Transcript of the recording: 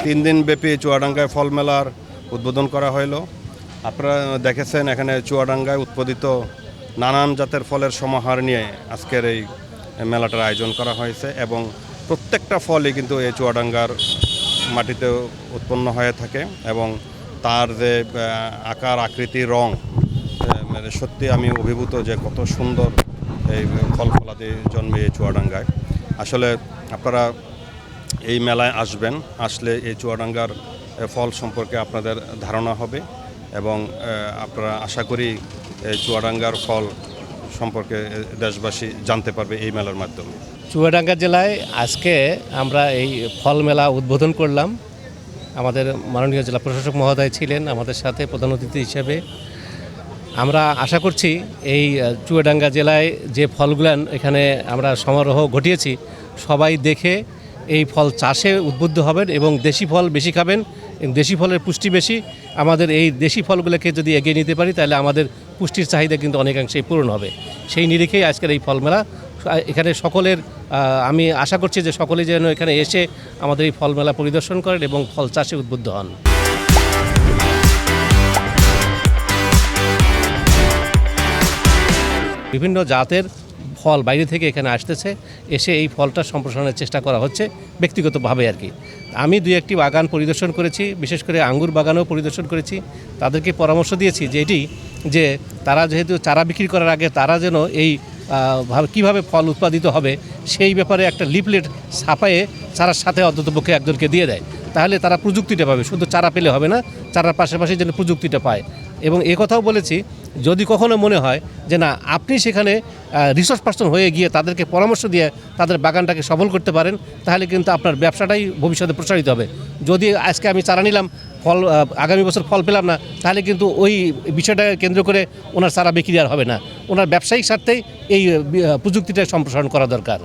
তিন দিন ব্যাপী চুয়াডাঙ্গায় ফল মেলার উদ্বোধন করা হইল। আপনারা দেখেছেন এখানে চুয়াডাঙ্গায় উৎপাদিত নানান জাতের ফলের সমাহার নিয়ে আজকের এই মেলাটার আয়োজন করা হয়েছে এবং প্রত্যেকটা ফলই কিন্তু এই চুয়াডাঙ্গার মাটিতে উৎপন্ন হয়ে থাকে এবং তার যে আকার আকৃতি রং সত্যি আমি অভিভূত যে কত সুন্দর এই ফল ফলাদি জন্মে এই চুয়াডাঙ্গায়। আসলে আপনারা এই মেলায় আসবেন, আসলে এই চুয়াডাঙ্গার ফল সম্পর্কে আপনাদের ধারণা হবে এবং আপনারা আশা করি এই চুয়াডাঙ্গার ফল সম্পর্কে দেশবাসী জানতে পারবে এই মেলার মাধ্যমে। চুয়াডাঙ্গা জেলায় আজকে আমরা এই ফল মেলা উদ্বোধন করলাম। আমাদের মাননীয় জেলা প্রশাসক মহোদয় ছিলেন আমাদের সাথে প্রধান অতিথি হিসেবে। আমরা আশা করছি এই চুয়াডাঙ্গা জেলায় যে ফলগুলান এখানে আমরা সমারোহ ঘটিয়েছি সবাই দেখে এই ফল চাষে উদ্বুদ্ধ হবেন এবং দেশি ফল বেশি খাবেন। দেশি ফলের পুষ্টি বেশি। আমাদের এই দেশি ফলগুলোকে যদি এগিয়ে নিতে পারি তাহলে আমাদের পুষ্টির চাহিদা কিন্তু অনেকাংশেই পূরণ হবে। সেই নিরিখেই আজকের এই ফল মেলা। এখানে সকলের আমি আশা করছি যে সকলেই যেন এখানে এসে আমাদের এই ফল মেলা পরিদর্শন করেন এবং ফল চাষে উদ্বুদ্ধ হন। বিভিন্ন জাতের ফল বাইরে থেকে এখানে আসতেছে, এসে এই ফলটা সম্প্রসারণের চেষ্টা করা হচ্ছে ব্যক্তিগতভাবে আর কি। আমি দুই একটি বাগান পরিদর্শন করেছি, বিশেষ করে আঙ্গুর বাগানও পরিদর্শন করেছি। তাদেরকে পরামর্শ দিয়েছি যে তারা যেহেতু চারা বিক্রি করার আগে তারা যেন এই কীভাবে ফল উৎপাদিত হবে সেই ব্যাপারে একটা লিফলেট ছাপায়ে চারার সাথে অন্ততপক্ষে একজনকে দিয়ে দেয়, তাহলে তারা প্রযুক্তিটা পাবে। শুধু চারা পেলে হবে না, চারার পাশাপাশি যেন প্রযুক্তিটা পায়। এবং এ কথাও বলেছি, যদি কখনো মনে হয় যে না আপনি সেখানে রিসোর্স পার্সন হয়ে গিয়ে তাদেরকে পরামর্শ দিয়ে তাদের বাগানটাকে সফল করতে পারেন, তাহলে কিন্তু আপনার ব্যবসাটাই ভবিষ্যতে প্রসারিত হবে। যদি আজকে আমি চারা নিলাম, ফল আগামী বছর ফল পেলাম না, তাহলে কিন্তু ওই বিষয়টাকে কেন্দ্র করে ওনার চারা বিক্রি আর হবে না। ওনার ব্যবসায়িক স্বার্থেই এই প্রযুক্তিটা সম্প্রসারণ করা দরকার।